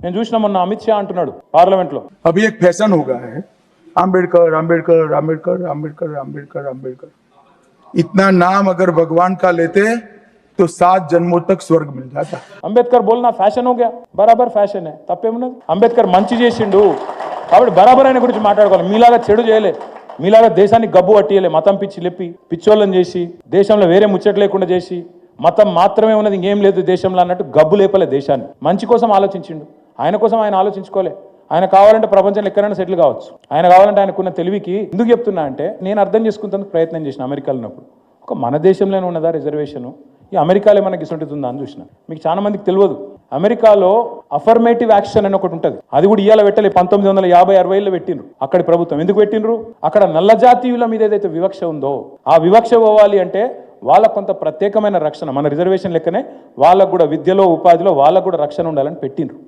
నేను చూసిన మొన్న అమిత్ షా అంటున్నాడు పార్లమెంట్ లో, अभी एक फैशन हो गया है आम्बेडकर आम्बेडकर आम्बेडकर आम्बेडकर आम्बेडकर आम्बेडकर। इतना नाम अगर भगवान का लेते तो 7 जन्मों तक स्वर्ग मिल जाता। అంబేద్కర్ బోల్నా ఫ్యాషన్ हो गया, బరాబర్ ఫ్యాషన్ తప్పేమున్నది. అంబేద్కర్ మంచి చేసిండు కాబట్టి బరాబర్ ఆయన గురించి మాట్లాడుకోవాలి. మీలాగా చెడు చేయలే, మీలాగా దేశాన్ని గబ్బు పట్టియలే, మతం పిచ్చి లేపి పిచ్చోళ్ళని చేసి దేశంలో వేరే ముచ్చట లేకుండా చేసి మతం మాత్రమే ఉన్నది ఇంకేం లేదు దేశంలో అన్నట్టు గబ్బు లేపలే దేశాన్ని. మంచి కోసం ఆలోచించిండు, ఆయన కోసం ఆయన ఆలోచించుకోలే. ఆయన కావాలంటే ప్రపంచంలో ఎక్కడైనా సెటిల్ కావచ్చు, ఆయన కావాలంటే ఆయనకున్న తెలివికి. ఎందుకు చెప్తున్నా అంటే నేను అర్థం చేసుకుంటందుకు ప్రయత్నం చేసిన అమెరికాలో ఉన్నప్పుడు ఒక మన దేశంలోనే ఉన్నదా రిజర్వేషన్, ఈ అమెరికాలో మనకి ఇస్తుంటుందా అని చూసిన. మీకు చాలా మందికి తెలియదు, అమెరికాలో అఫర్మేటివ్ యాక్షన్ అని ఒకటి ఉంటుంది. అది కూడా ఇవాళ పెట్టలే, 1950-60లో పెట్టిండ్రు అక్కడి ప్రభుత్వం. ఎందుకు పెట్టిండ్రు? అక్కడ నల్ల జాతీయుల మీద ఏదైతే వివక్ష ఉందో ఆ వివక్ష పోవాలి అంటే వాళ్ళకు కొంత ప్రత్యేకమైన రక్షణ, మన రిజర్వేషన్ లెక్కనే వాళ్ళకు కూడా విద్యలో ఉపాధిలో వాళ్ళకు కూడా రక్షణ ఉండాలని పెట్టిండ్రు.